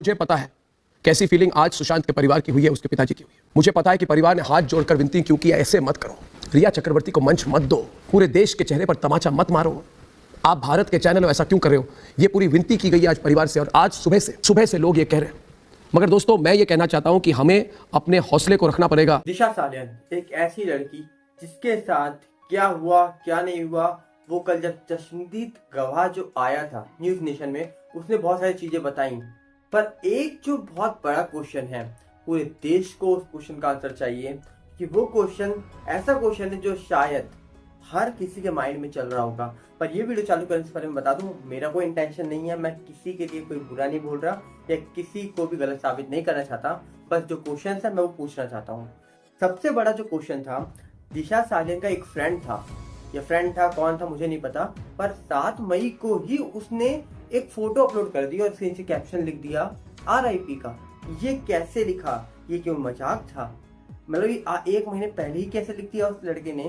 मुझे पता है कैसी फीलिंग आज सुशांत के परिवार की हुई है, उसके पिताजी की हुई है। मुझे पता है कि परिवार ने हाथ जोड़कर विनती क्यों की, ऐसे मत करो। रिया चक्रवर्ती को मंच मत दो, पूरे देश के चेहरे पर तमाचा मत मारो। आप भारत के चैनल ऐसा क्यों कर रहे हो? ये पूरी विनती की गई आज परिवार से, और आज सुबह से लोग ये कह रहे हैं। मगर दोस्तों, मैं ये कहना चाहता हूं कि हमें अपने हौसले को रखना पड़ेगा। दिशा सालियन एक ऐसी लड़की जिसके साथ क्या हुआ क्या नहीं हुआ, वो कल जब चश्मदीद गवाह जो आया था न्यूज नेशन में, उसने बहुत सारी चीजें बताई। पर एक जो बहुत बड़ा क्वेश्चन है, पूरे देश को उस क्वेश्चन का आंसर चाहिए कि वो क्वेश्चन ऐसा क्वेश्चन है जो शायद हर किसी के माइंड में चल रहा होगा। पर ये वीडियो चालू करने से पहले मैं बता दूं, मेरा कोई इंटेंशन नहीं है, मैं किसी के लिए कोई बुरा नहीं बोल रहा या किसी को भी गलत साबित नहीं करना चाहता। बस जो क्वेश्चन है मैं वो पूछना चाहता हूँ। सबसे बड़ा जो क्वेश्चन था, दिशा सालियन का एक फ्रेंड था, या फ्रेंड था कौन था मुझे नहीं पता, पर 7 मई को ही उसने एक फोटो अपलोड कर दी और उसके नीचे कैप्शन लिख दिया RIP का। ये कैसे लिखा? ये क्यों मजाक था? मतलब 1 महीने पहले ही कैसे लिख दिया उस लड़के ने?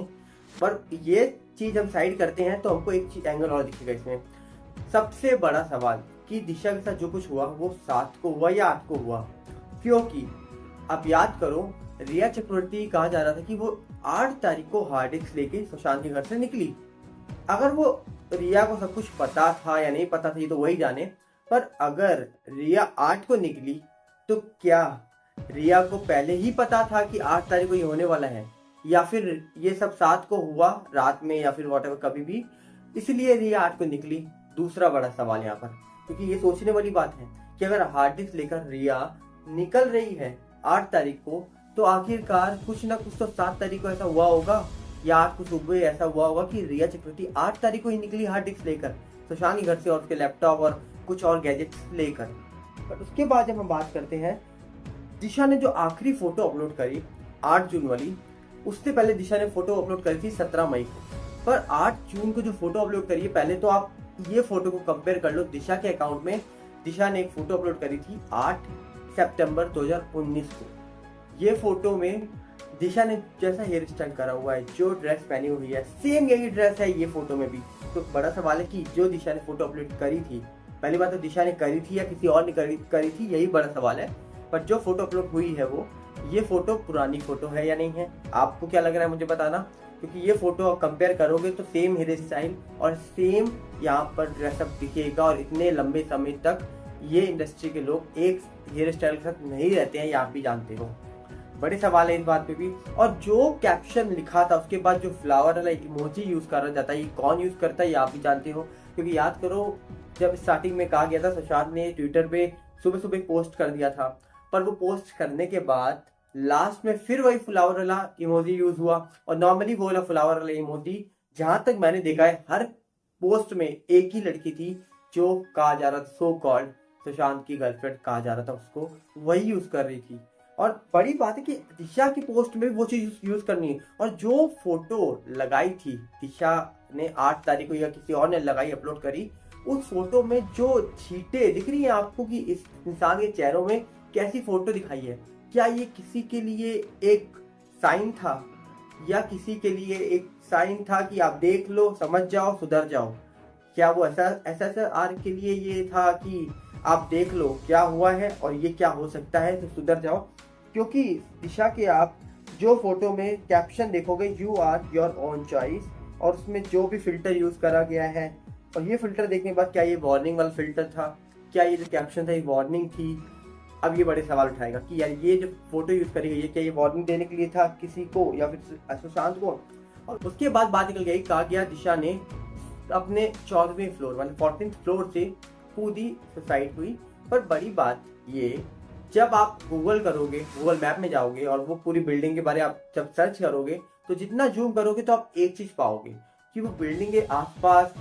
पर ये चीज हम साइड करते हैं तो हमको एक चीज एंगल और दिखेगा इसमें। सबसे बड़ा सवाल कि दिशा के साथ जो कुछ हुआ वो 7 को हुआ या 8 को हुआ, क्योंकि अब याद करो, रिया चक्रवर्ती कहा जा रहा था कि वो 8 तारीख को हार्ड डिस्क लेके सुशांत के घर से निकली। अगर वो रिया को सब कुछ पता था या नहीं पता था ये तो वही जाने, पर अगर रिया 8 को निकली तो क्या रिया को पहले ही पता था कि 8 तारीख को ये होने वाला है, या फिर ये सब 7 को हुआ रात में या फिर व्हाटएवर कभी भी, इसलिए रिया 8 को निकली? दूसरा बड़ा सवाल यहाँ पर, क्योंकि ये सोचने वाली बात है कि अगर हार्ड डिस्क लेकर रिया निकल रही है 8 तारीख को, तो आखिरकार कुछ ना कुछ तो 7 तारीख को ऐसा हुआ होगा या 8 को सुबह ऐसा हुआ होगा कि रिया चक्रवर्ती 8 तारीख को ही निकली हार्ड डिस्क लेकर सुशांत के घर से, और उसके लैपटॉप और कुछ और गैजेट्स लेकर। पर उसके बाद जब हम बात करते हैं, दिशा ने जो आखिरी फोटो अपलोड करी 8 जून वाली, उससे पहले दिशा ने फोटो अपलोड करी थी 17 मई को। पर 8 जून को जो फोटो अपलोड करी है, पहले तो आप ये फोटो को कंपेयर कर लो। दिशा के अकाउंट में दिशा ने एक फोटो अपलोड करी थी 8 सितंबर 2019 को। ये फोटो में दिशा ने जैसा हेयर स्टाइल करा हुआ है, जो ड्रेस पहनी हुई है, सेम यही ड्रेस है ये फोटो में भी। तो बड़ा सवाल है कि जो दिशा ने फोटो अपलोड करी थी, पहली बात तो दिशा ने करी थी या किसी और ने करी थी, यही बड़ा सवाल है। पर जो फोटो अपलोड हुई है वो, ये फोटो पुरानी फोटो है या नहीं है, आपको क्या लग रहा है मुझे बताना। क्योंकि ये फोटो कंपेयर करोगे तो सेम हेयर स्टाइल और सेम यहाँ पर ड्रेसअप दिखेगा, और इतने लंबे समय तक ये इंडस्ट्री के लोग एक हेयर स्टाइल के साथ नहीं रहते हैं, ये आप भी जानते हो। बड़े सवाल है इस बात पे भी। और जो कैप्शन लिखा था उसके बाद जो फ्लावर वाला इमोजी यूज करा जाता है, ये कौन यूज करता है ये आप भी जानते हो। क्योंकि याद करो, जब स्टार्टिंग में कहा गया था, सुशांत ने ट्विटर पे सुबह सुबह पोस्ट कर दिया था, पर वो पोस्ट करने के बाद लास्ट में फिर वही फ्लावर वाला इमोजी यूज हुआ। और नॉर्मली वो वाला फ्लावर वाला इमोजी, जहां तक मैंने देखा है, हर पोस्ट में एक ही लड़की थी जो कहा जा रहा था सो कॉल्ड सुशांत की गर्लफ्रेंड कहा जा रहा था, उसको वही यूज कर रही थी। और बड़ी बात है कि दिशा की पोस्ट में वो चीज यूज करनी है। और जो फोटो लगाई थी दिशा ने 8 तारीख को या किसी और ने लगाई, अपलोड करी, उस फोटो में जो छींटे दिख रही है आपको कि इस इंसान के चेहरों में कैसी फोटो दिखाई है, क्या ये किसी के लिए एक साइन था, या किसी के लिए एक साइन था कि आप देख लो, समझ जाओ, सुधर जाओ? क्या वो SSR के लिए ये था कि आप देख लो क्या हुआ है और ये क्या हो सकता है तो सुधर जाओ? क्योंकि दिशा के आप जो फोटो में कैप्शन देखोगे, you are your own choice, और उसमें जो भी फिल्टर यूज करा गया है, और ये फिल्टर देखने के बाद क्या ये वार्निंग वाला फिल्टर था, क्या ये जो कैप्शन था ये वार्निंग थी? अब ये बड़े सवाल उठाएगा कि यार ये जो फोटो यूज करी गई है, क्या ये वार्निंग देने के लिए था किसी को या फिर सुशांत को? और उसके बाद बात निकल गई, कहा गया दिशा ने अपने 14वें फ्लोर मतलब 14th फ्लोर से कूदी, सुसाइड हुई। पर बड़ी बात ये, जब आप गूगल करोगे, गूगल मैप में जाओगे और वो पूरी बिल्डिंग के बारे में आप जब सर्च करोगे, तो जितना जूम करोगे तो आप एक चीज पाओगे कि वो बिल्डिंग के आसपास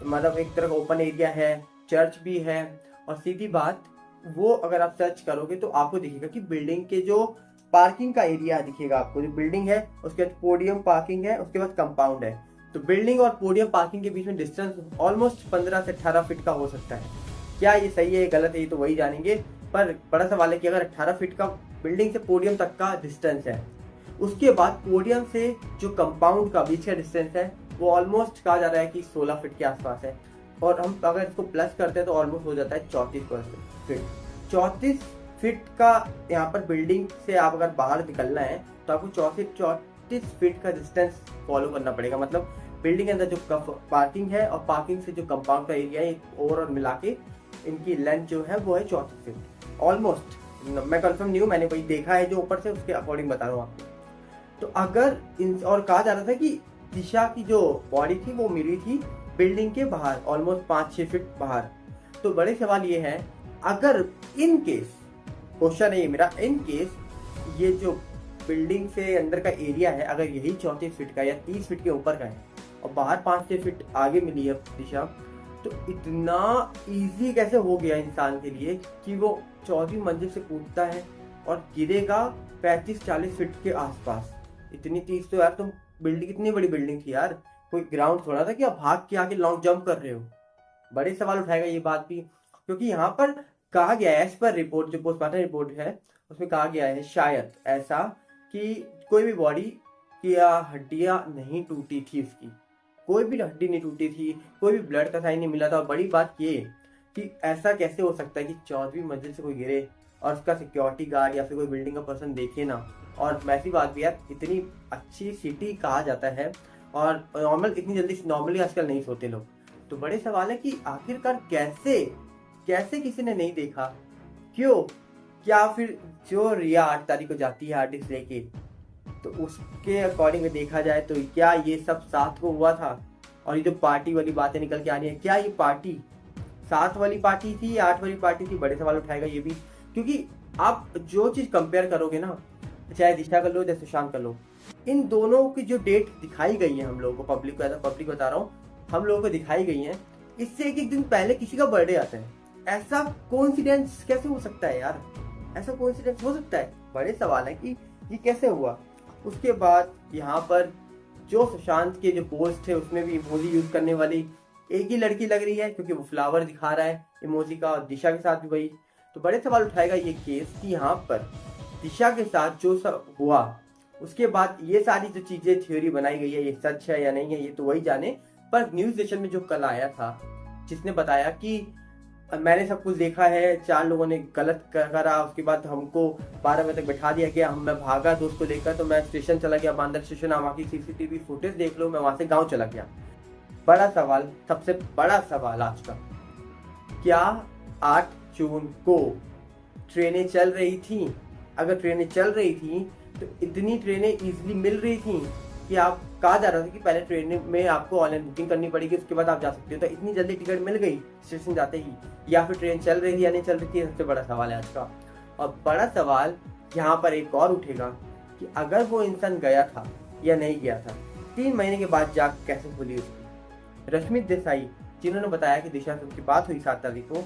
मतलब एक तरह का ओपन एरिया है, चर्च भी है। और सीधी बात, वो अगर आप सर्च करोगे तो आपको दिखेगा कि बिल्डिंग के जो पार्किंग का एरिया दिखेगा आपको, जो बिल्डिंग है उसके बाद पोडियम पार्किंग है, उसके बाद कंपाउंड है। तो बिल्डिंग और पोडियम पार्किंग के बीच में डिस्टेंस ऑलमोस्ट 15 से 18 फीट का हो सकता है। क्या ये सही है गलत है ये तो वही जानेंगे, पर बड़ा सवाल है कि अगर 18 फीट का बिल्डिंग से पोडियम तक का डिस्टेंस है, उसके बाद पोडियम से जो कंपाउंड का बीच का डिस्टेंस है वो ऑलमोस्ट कहा जा रहा है कि 16 फीट के आसपास है। और हम अगर इसको प्लस करते हैं तो ऑलमोस्ट हो जाता है 34 फीट। 34 फीट का यहाँ पर बिल्डिंग से आप अगर बाहर निकलना है तो आपको 34 फीट का डिस्टेंस फॉलो करना पड़ेगा। मतलब बिल्डिंग के अंदर जो पार्किंग है और पार्किंग से जो कंपाउंड का एरिया है ओवरऑल मिला के इनकी लेंथ जो है वो है 34 फीट ऑलमोस्ट। मैं कंफर्म नहीं हूँ, मैंने वही देखा है जो ऊपर से, उसके अकॉर्डिंग बता रहा हूँ आपको। तो अगर और कहा जा रहा था कि दिशा की जो बॉडी थी वो मिली थी बिल्डिंग के बाहर ऑलमोस्ट 5-6 फीट बाहर। तो बड़े सवाल ये है, अगर इन केस, क्वेश्चन है ये मेरा, इन केस ये जो बिल्डिंग से अंदर का एरिया है अगर यही 34 फीट का या 30 फीट के ऊपर का है और बाहर 5-6 फीट आगे मिली है दिशा, तो इतना इजी कैसे हो गया इंसान के लिए कि वो 14वीं मंजिल से कूदता है और गिरेगा 35-40 फीट के आसपास। इतनी तेज तो यार, तुम बिल्डिंग, कितनी बड़ी बिल्डिंग थी यार, कोई ग्राउंड थोड़ा था कि आप भाग के आके लॉन्ग जंप कर रहे हो। बड़े सवाल उठाएगा ये बात भी, क्योंकि यहाँ पर कहा गया है, एज पर रिपोर्ट, जो पोस्टमार्टम रिपोर्ट है उसमें कहा गया है शायद ऐसा कि कोई भी बॉडी की हड्डियां नहीं टूटी थी, उसकी कोई भी हड्डी नहीं टूटी थी, कोई भी ब्लड का साइन नहीं मिला था। और बड़ी बात ये कि ऐसा कैसे हो सकता है कि 14वीं मंजिल से कोई गिरे और उसका सिक्योरिटी गार्ड या फिर कोई बिल्डिंग का पर्सन देखे ना। और वैसी बात भी यार, इतनी अच्छी सिटी कहा जाता है और नॉर्मल, इतनी जल्दी नॉर्मली आजकल नहीं सोते लोग। तो बड़े सवाल है कि आखिरकार कैसे किसी ने नहीं देखा, क्यों? क्या फिर जो रिया 8 तारीख को जाती है हार्ड डिस्क लेके, तो उसके अकॉर्डिंग में देखा जाए तो क्या ये सब 7 को हुआ था? और ये जो पार्टी वाली बातें निकल के आ रही है, क्या ये पार्टी 7 वाली पार्टी थी या 8 वाली पार्टी थी? बड़े सवाल उठाएगा ये भी, क्योंकि आप जो चीज कंपेयर करोगे ना, चाहे दिशा कर लो चाहे सुशांत कर लो, इन दोनों की जो डेट दिखाई गई है हम लोगों को, पब्लिक को, पब्लिक बता रहा हूँ, हम लोगों को दिखाई गई है, इससे एक दिन पहले किसी का बर्थडे आता है। ऐसा कोइंसिडेंस कैसे हो सकता है यार? ऐसा कोइंसिडेंस हो सकता है? बड़े सवाल है कि ये कैसे हुआ। उसके बाद यहाँ पर जो सुशांत के जो पोस्ट थे उसमें भी इमोजी यूज करने वाली एक ही लड़की लग रही है, क्योंकि वो फ्लावर दिखा रहा है इमोजी का, और दिशा के साथ भी वही। तो बड़े सवाल उठाएगा ये केस कि यहाँ पर दिशा के साथ जो सब हुआ, उसके बाद ये सारी जो चीजें थ्योरी बनाई गई है, ये सच है या नहीं है ये तो वही जाने। पर न्यूज नेशन में जो कल आया था, जिसने बताया कि मैंने सब कुछ देखा है, 4 लोगों ने गलत करा, उसके बाद हमको 12 बजे तक बैठा दिया गया, मैं भागा दोस्त को लेकर, तो मैं स्टेशन चला गया, बांदर स्टेशन, वहाँ की CCTV फुटेज देख लो, मैं वहां से गाँव चला गया। बड़ा सवाल, सबसे बड़ा सवाल आज का, क्या 8 जून को ट्रेनें चल रही थी? अगर ट्रेनें चल रही थी तो इतनी ट्रेनें इजीली मिल रही थी कि आप, कहा जा रहा था कि पहले ट्रेन में आपको ऑनलाइन बुकिंग करनी पड़ेगी, उसके बाद आप जा सकते हो, तो इतनी जल्दी टिकट मिल गई स्टेशन जाते ही, या फिर ट्रेन चल रही थी या नहीं चल रही थी? सबसे बड़ा सवाल है आज का। और बड़ा सवाल यहाँ पर एक और उठेगा कि अगर वो इंसान गया था या नहीं गया था, 3 महीने के बाद जाग कैसे खुली उसकी? रश्मि देसाई, जिन्होंने बताया कि दिशा से उनकी बात हुई 7 तारीख को,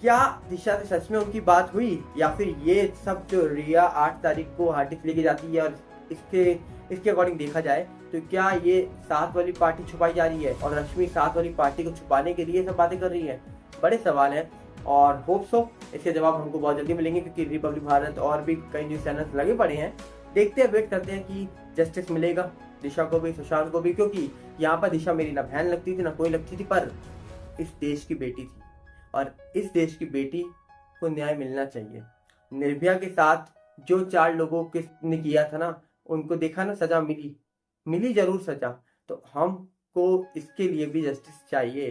क्या दिशा से सच में उनकी बात हुई, या फिर ये सब जो रिया 8 तारीख को हार्ड डिस्क लेके जाती है और इसके अकॉर्डिंग देखा जाए तो क्या ये 7 वाली पार्टी छुपाई जा रही है और रश्मि 7 वाली पार्टी को छुपाने के लिए सब बातें कर रही है? बड़े सवाल है और होप सो इसके जवाब हमको बहुत जल्दी मिलेंगे, क्योंकि रिपब्लिक भारत और भी कई न्यूज चैनल लगे पड़े हैं। देखते हैं, वेट करते हैं कि जस्टिस मिलेगा दिशा को भी, सुशांत को भी, क्योंकि यहाँ पर दिशा मेरी ना बहन लगती थी ना कोई लगती थी, पर इस देश की बेटी थी और इस देश की बेटी को न्याय मिलना चाहिए। निर्भया के साथ जो 4 लोगों के ने किया था ना, उनको देखा ना, सजा मिली जरूर सजा, तो हमको इसके लिए भी जस्टिस चाहिए,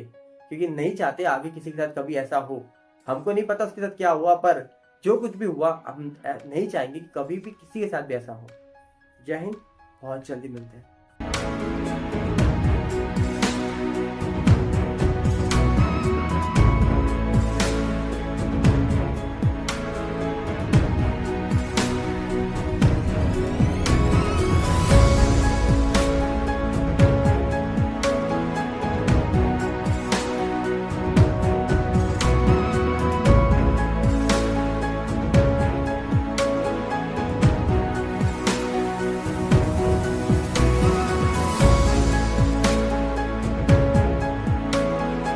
क्योंकि नहीं चाहते आगे किसी के साथ कभी ऐसा हो। हमको नहीं पता उसके साथ क्या हुआ, पर जो कुछ भी हुआ हम नहीं चाहेंगे कि कभी भी किसी के साथ भी ऐसा हो। जय हिंद, बहुत जल्दी मिलते हैं।